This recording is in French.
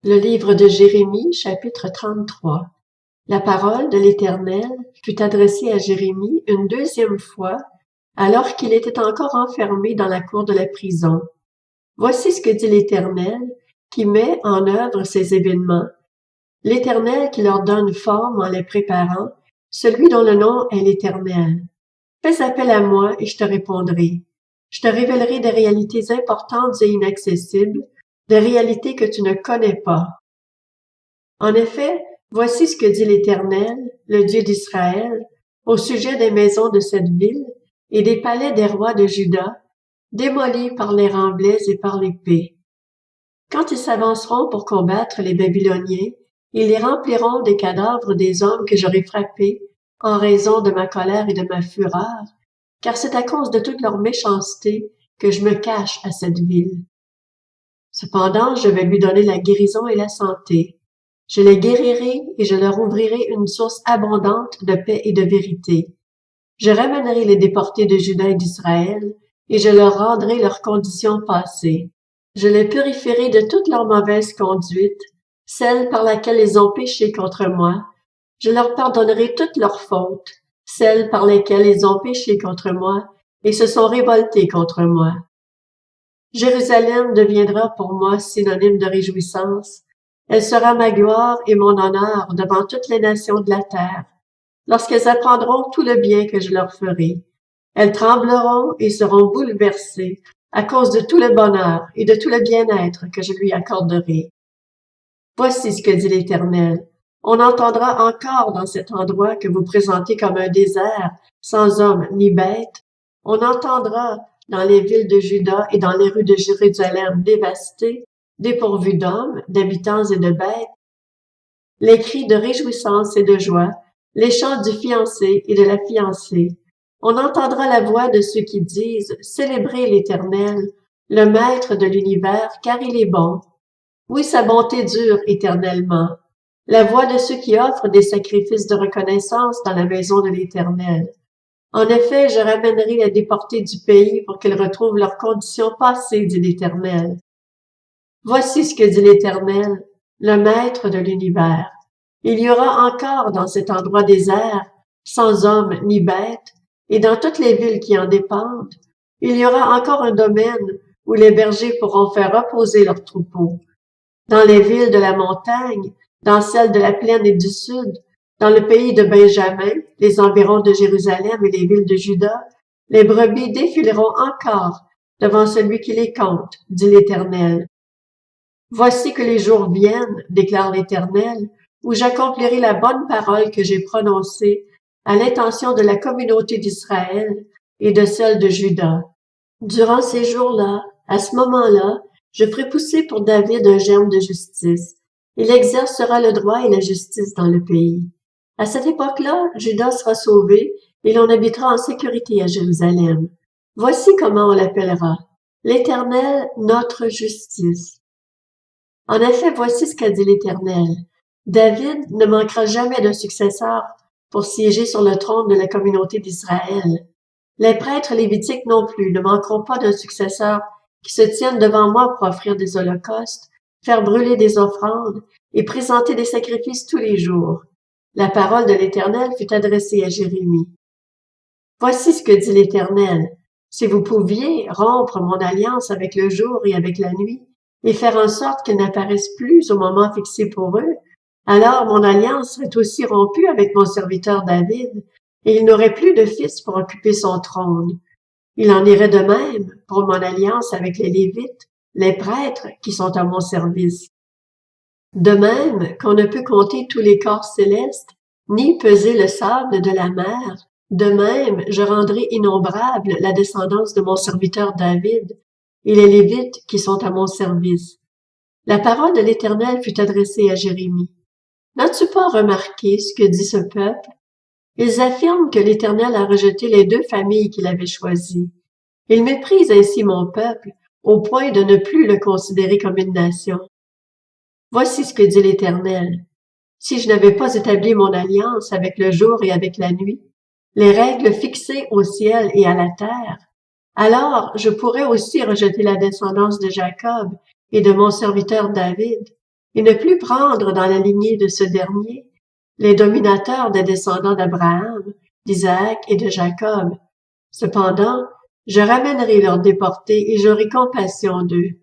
Le livre de Jérémie, chapitre 33. La parole de l'Éternel fut adressée à Jérémie une deuxième fois, alors qu'il était encore enfermé dans la cour de la prison. Voici ce que dit l'Éternel, qui met en œuvre ces événements, l'Éternel qui leur donne forme en les préparant, celui dont le nom est l'Éternel. Fais appel à moi et je te répondrai. Je te révélerai des réalités importantes et inaccessibles, des réalités que tu ne connais pas. En effet, voici ce que dit l'Éternel, le Dieu d'Israël, au sujet des maisons de cette ville et des palais des rois de Juda, démolis par les remblais et par l'épée. Quand ils s'avanceront pour combattre les Babyloniens, ils les rempliront des cadavres des hommes que j'aurai frappés en raison de ma colère et de ma fureur, car c'est à cause de toute leur méchanceté que je me cache à cette ville. Cependant, je vais lui donner la guérison et la santé. Je les guérirai et je leur ouvrirai une source abondante de paix et de vérité. Je ramènerai les déportés de Juda et d'Israël, et je leur rendrai leurs conditions passées. Je les purifierai de toute leur mauvaise conduite, celle par laquelle ils ont péché contre moi. Je leur pardonnerai toutes leurs fautes, celles par lesquelles ils ont péché contre moi et se sont révoltés contre moi. Jérusalem deviendra pour moi synonyme de réjouissance. Elle sera ma gloire et mon honneur devant toutes les nations de la terre, lorsqu'elles apprendront tout le bien que je leur ferai. Elles trembleront et seront bouleversées à cause de tout le bonheur et de tout le bien-être que je lui accorderai. Voici ce que dit l'Éternel. On entendra encore dans cet endroit que vous présentez comme un désert, sans homme ni bête. On entendra dans les villes de Juda et dans les rues de Jérusalem dévastées, dépourvues d'hommes, d'habitants et de bêtes, les cris de réjouissance et de joie, les chants du fiancé et de la fiancée. On entendra la voix de ceux qui disent « Célébrez l'Éternel, le Maître de l'univers, car il est bon. Oui, sa bonté dure éternellement. » La voix de ceux qui offrent des sacrifices de reconnaissance dans la maison de l'Éternel. En effet, je ramènerai les déportés du pays pour qu'ils retrouvent leurs conditions passées, dit l'Éternel. Voici ce que dit l'Éternel, le Maître de l'univers. Il y aura encore dans cet endroit désert, sans homme ni bête, et dans toutes les villes qui en dépendent, il y aura encore un domaine où les bergers pourront faire reposer leurs troupeaux. Dans les villes de la montagne, dans celles de la plaine et du sud, dans le pays de Benjamin, les environs de Jérusalem et les villes de Juda, les brebis défileront encore devant celui qui les compte, dit l'Éternel. Voici que les jours viennent, déclare l'Éternel, où j'accomplirai la bonne parole que j'ai prononcée à l'intention de la communauté d'Israël et de celle de Juda. Durant ces jours-là, à ce moment-là, je ferai pousser pour David un germe de justice. Il exercera le droit et la justice dans le pays. À cette époque-là, Juda sera sauvé et l'on habitera en sécurité à Jérusalem. Voici comment on l'appellera. L'Éternel, notre justice. En effet, voici ce qu'a dit l'Éternel. David ne manquera jamais d'un successeur pour siéger sur le trône de la communauté d'Israël. Les prêtres lévitiques non plus ne manqueront pas d'un successeur qui se tienne devant moi pour offrir des holocaustes, faire brûler des offrandes et présenter des sacrifices tous les jours. La parole de l'Éternel fut adressée à Jérémie. Voici ce que dit l'Éternel. Si vous pouviez rompre mon alliance avec le jour et avec la nuit, et faire en sorte qu'elle n'apparaisse plus au moment fixé pour eux, alors mon alliance serait aussi rompue avec mon serviteur David, et il n'aurait plus de fils pour occuper son trône. Il en irait de même pour mon alliance avec les Lévites, les prêtres qui sont à mon service. De même qu'on ne peut compter tous les corps célestes, ni peser le sable de la mer, de même je rendrai innombrable la descendance de mon serviteur David et les Lévites qui sont à mon service. La parole de l'Éternel fut adressée à Jérémie. N'as-tu pas remarqué ce que dit ce peuple? Ils affirment que l'Éternel a rejeté les deux familles qu'il avait choisies. Ils méprisent ainsi mon peuple, au point de ne plus le considérer comme une nation. Voici ce que dit l'Éternel. Si je n'avais pas établi mon alliance avec le jour et avec la nuit, les règles fixées au ciel et à la terre, alors je pourrais aussi rejeter la descendance de Jacob et de mon serviteur David, et ne plus prendre dans la lignée de ce dernier les dominateurs des descendants d'Abraham, d'Isaac et de Jacob. Cependant, je ramènerai leurs déportés et j'aurai compassion d'eux.